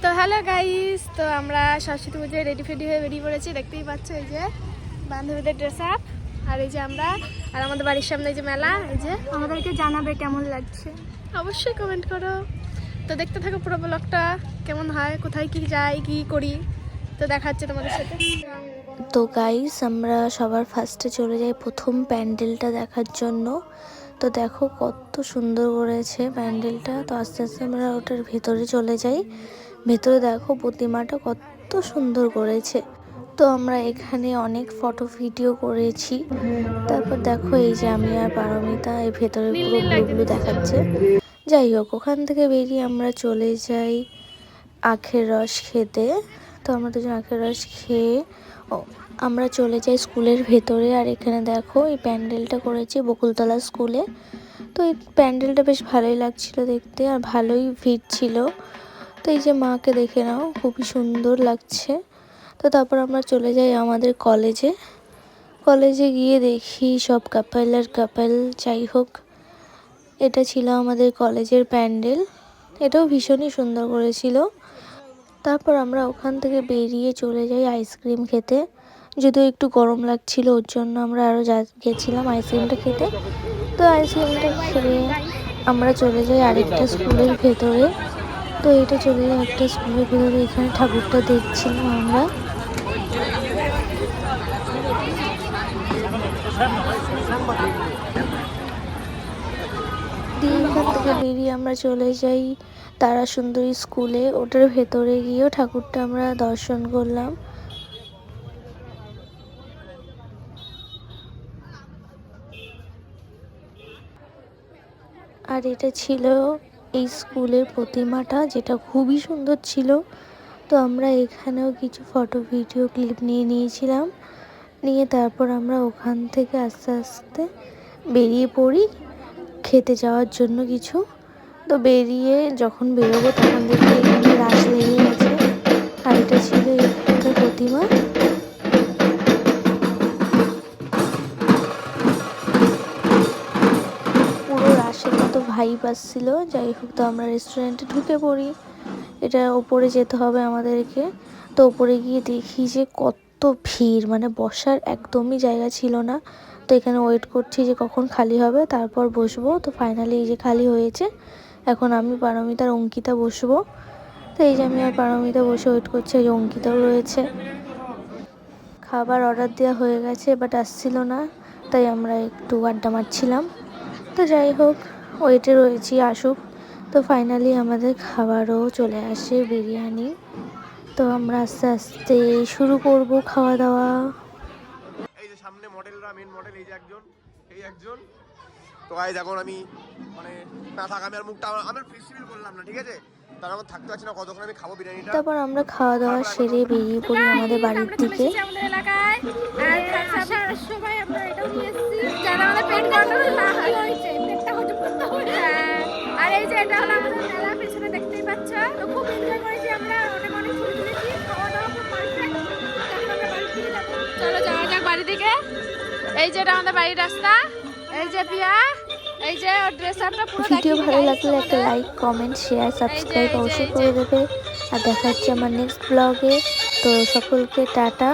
তো hello guys, তো আমরা সরস্বতী পুজোয় রেডি ফেডি হয়ে বেরিয়ে পড়েছি। দেখতেই পাচ্ছ, এই যে বান্ধবীদের ড্রেস আপ, আর এই যে আমরা, আর আমাদের বাড়ির সামনে এই যে মেলা। এই যে আমাদেরকে জানাবে কেমন লাগছে, অবশ্যই কমেন্ট করো। তো দেখতে থাকো পুরো ব্লগটা, কেমন হয়, কোথায় কি যাই, কি করি, তো দেখা হচ্ছে তোমাদের সাথে। তো গাইস, আমরা সবার ফার্স্টে চলে যাই প্রথম প্যান্ডেলটা দেখার জন্য। তো দেখো কত সুন্দর করেছে প্যান্ডেলটা। তো আস্তে আস্তে আমরা ওটার ভেতরে চলে যাই। ভেতরে দেখো প্রতিমাটা কত সুন্দর করেছে। তো আমরা এখানে অনেক ফটো ভিডিও করেছি। তারপর দেখো এই যে আমি আর পারমিতা এই ভেতরে পুরো ব্লুগুলো দেখাচ্ছে। যাই হোক, ওখান থেকে বেরিয়ে আমরা চলে যাই আখের রস খেতে। তো আমরা দুজন আখের রস খেয়ে আমরা চলে যাই স্কুলের ভেতরে। আর এখানে দেখো এই প্যান্ডেলটা করেছে বকুলতলা স্কুলে। তো এই প্যান্ডেলটা বেশ ভালোই লাগছিল দেখতে, আর ভালোই ভিড় ছিল। তো এই যে মাকে দেখে নাও, খুবই সুন্দর লাগছে। তো তারপর আমরা চলে যাই আমাদের কলেজে। কলেজে গিয়ে দেখি সব কাপল আর কাপল। যাই হোক, এটা ছিল আমাদের কলেজের প্যান্ডেল। এটাও ভীষণই সুন্দর করেছিল। তারপর আমরা ওখান থেকে বেরিয়ে চলে যাই আইসক্রিম খেতে। যদিও একটু গরম লাগছিল, ওর জন্য আমরা আরও গেছিলাম আইসক্রিমটা খেতে। তো আইসক্রিমটা খেয়ে আমরা চলে যাই আরেকটা স্কুলের ভেতরে। তো এটা চলে যাই একটা স্কুলের ভেতরে। এখানে ঠাকুরটা দেখছিলাম আমরা। দিয়ে এখান থেকে বেরিয়ে আমরা চলে যাই তারা সুন্দরী স্কুলে। ওটার ভেতরে গিয়েও ঠাকুরটা আমরা দর্শন করলাম। আর এটা ছিল এই স্কুলের প্রতিমাটা, যেটা খুবই সুন্দর ছিল। তো আমরা এখানেও কিছু ফটো ভিডিও ক্লিপ নিয়ে নিয়েছিলাম। নিয়ে তারপর আমরা ওখান থেকে আস্তে আস্তে বেরিয়ে পড়ি খেতে যাওয়ার জন্য কিছু। তো বেরিয়ে যখন বেরোবো তখন দেখি এখানে রাস লেগে গেছে। আর এটা ছিল একটা প্রতিমা। পুরো রাসের মতো ভাইব আসছিল। যাই হোক, তো আমরা রেস্টুরেন্টে ঢুকে পড়ি। এটা ওপরে যেতে হবে আমাদেরকে। তো ওপরে গিয়ে দেখি যে কত ভিড়, মানে বসার একদমই জায়গা ছিল না। তো এখানে ওয়েট করছি যে কখন খালি হবে, তারপর বসবো। তো ফাইনালি এই যে খালি হয়েছে। এখন আমি, পারমিতা আর অঙ্কিতা বসবো। তো এই যে আমি আর পারমিতা বসে ওয়েট করছি, এই যে অঙ্কিতাও রয়েছে। খাবার অর্ডার দেওয়া হয়ে গেছে, বাট আসছিল না, তাই আমরা একটু আড্ডা মারছিলাম। তো যাই হোক, ওয়েটে রয়েছি আসুক। তো ফাইনালি আমাদের খাবারও চলে আসে, বিরিয়ানি। তো আমরা আস্তে আস্তে শুরু করব খাওয়া দাওয়া। এই যে সামনে মডেলরা, মেন মডেল এই যে একজন, এই একজন। তো গাইস, এখন আমি মানে না থাক, আমি আর মুখটা আমার ফ্লেক্সিবল করলাম না, ঠিক আছে? তার আমার থাকতে পারছি না কতক্ষণ আমি খাবো বিরিয়ানিটা। তারপর আমরা খাওয়া দাওয়া সেরে বেরিয়ে পড়ি আমাদের বাড়ির দিকে। আমাদের এলাকায় আর আসার সময় আমরা এটাও নিয়ে এসেছি, যারা আমাদের পেট গন্ডগোল না হয়েছে, পেটটা হজম করতে হবে। আর এই যে এটা হলো আমাদের মেলা, পেছনে দেখতেই পাচ্ছ। তো খুব এনজয় করেছি আমরা, অনেক অনেক ছবি তুলেছি, খাওয়া দাওয়া খুব পারফেক্ট। এখন আমরা বাড়ির দিকে যাবো, চলো যাওয়া যাক বাড়ির দিকে। এই যে এটা আমাদের বাড়ির রাস্তা। এই যে পিয়া, এই যে ওর ড্রেস আপটা পুরো ভিডিও ভালো লাগলে একটা লাইক, কমেন্ট, শেয়ার, সাবস্ক্রাইব অবশ্যই করে দেবে। আর দেখা হচ্ছে আমার নেক্সট ব্লগে। তো সকলকে টাটা।